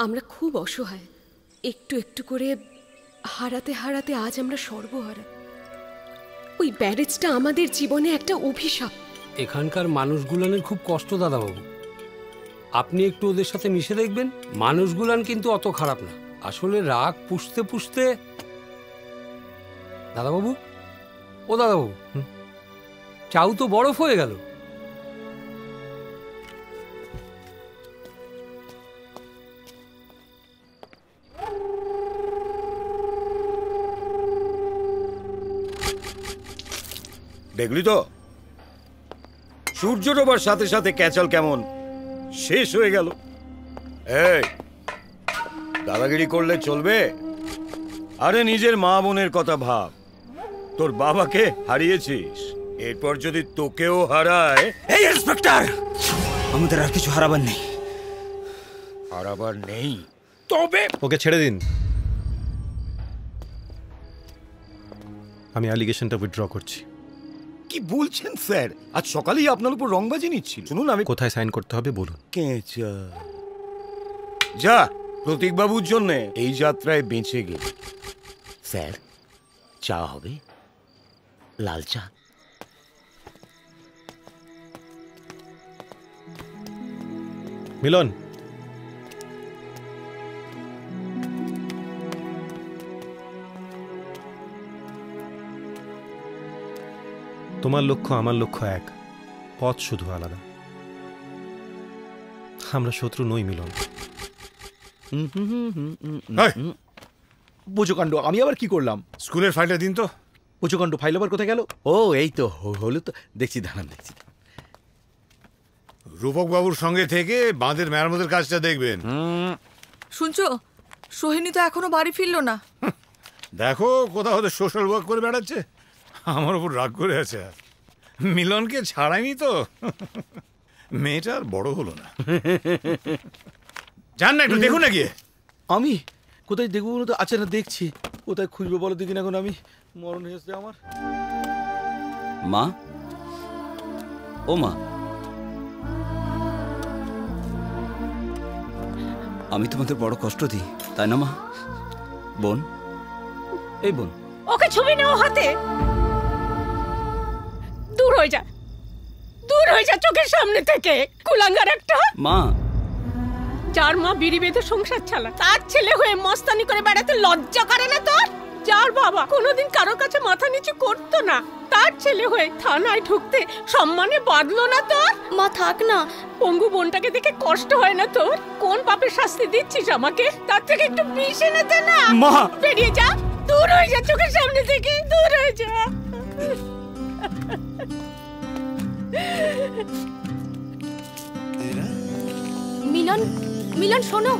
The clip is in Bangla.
আমরা খুব অসহায়, একটু একটু করে হারাতে হারাতে আজ আমরা সর্বহারা। ওই ব্যারেজটা আমাদের জীবনে একটা অভিশাপ। এখানকার মানুষগুলানের খুব কষ্ট দাদাবাবু, আপনি একটু ওদের সাথে মিশে দেখবেন। মানুষগুলান কিন্তু অত খারাপ না, আসলে রাগ পুষতে পুষতে। দাদাবাবু, ও দাদাবাবু, চাউ তো বরফ হয়ে গেল। দেখলি তো সূর্য ডোবার সাথে সাথে ক্যাচাল কেমন শেষ হয়ে গেল। এই দাদাগিরি করলে চলবে? আরে নিজের মা বোনের কথা ভাব। তোর বাবাকে হারিয়েছিস, এরপর যদি তোকেও হারায়। এই ইন্সপেক্টর, আমাদের আর কিছু হারাবার নেই। হারাবার নেই তবে ওকে ছেড়ে দিন। আমি অ্যালিগেশনটা উইথড্র করছি। কি বলছেন স্যার? আজ সকালেই আপনার উপর রংবাজি নিচ্ছিল। শুনুন, আমি কোথায় সাইন করতে হবে বলুন। কেঁচা যা প্রতীকবাবুর জন্য এই যাত্রায় বেঁচে গেল। স্যার, চা হবে? লাল চা। মিলন, তোমার লক্ষ্য আমার লক্ষ্য এক, পথ শুধু আলাদা। আমরা শত্রু নই মিলন। বুঝকাণ্ড, আমি আবার কি করলাম? স্কুলের ফাইলটা দিন তো। বুঝকাণ্ড, ফাইল আবার কোথায় গেল? ও এই তো হলো তো, দেখছি দাঁড়ান দেখছি। রূপক বাবুর সঙ্গে থেকে বাঁধের মেরামতের কাজটা দেখবেন। শুনছো, সোহিনী তো এখনো বাড়ি ফিরলো না। দেখো কোথাও হয়তো সোশ্যাল ওয়ার্ক করে বেড়াচ্ছে, আমার উপর রাগ করে আছে। মিলনকে ছাড়াইনি তো, মেয়েটা আর বড় হলো না। জান না, একটু দেখুন না গিয়ে। আমি কোথায় দেখবো তো? আচ্ছা না, দেখছি। কোথায় খুঁজবো বলো দিদিন, এখন আমি মরণ হয়েছে আমার। মা, ও মা, আমি তোমাদের বড় কষ্ট দিই তাই না মা? বোন, এই বোন, ওকে ছবি নাও হাতে। দূর হয়ে যা, দূর হয়ে যা চোখের সামনে থেকে, কুলাঙ্গার একটা। মা, যার মা বিড়ি বেঁধে সংসার চালা, তার ছেলে হয়ে মস্তানি করে বেড়াতে লজ্জা করে না তোর? যার বাবা কোনোদিন কারোর কাছে মাথা নিচু করতো না, তার ছেলে হয়ে থানায় ঢুকতে সম্মানে বাঁধলো না তোর? মা থাক না, পঙ্গু বোনটাকে দেখে কষ্ট হয় না তোর? কোন পাপের শাস্তি দিচ্ছিস আমাকে? তার থেকে একটু বিষ এনে দে না। মা, বেরিয়ে যা, দূর হয়ে যা চোখের সামনে থেকে, দূর হয়ে যা। মিলন, মিলন শোনো।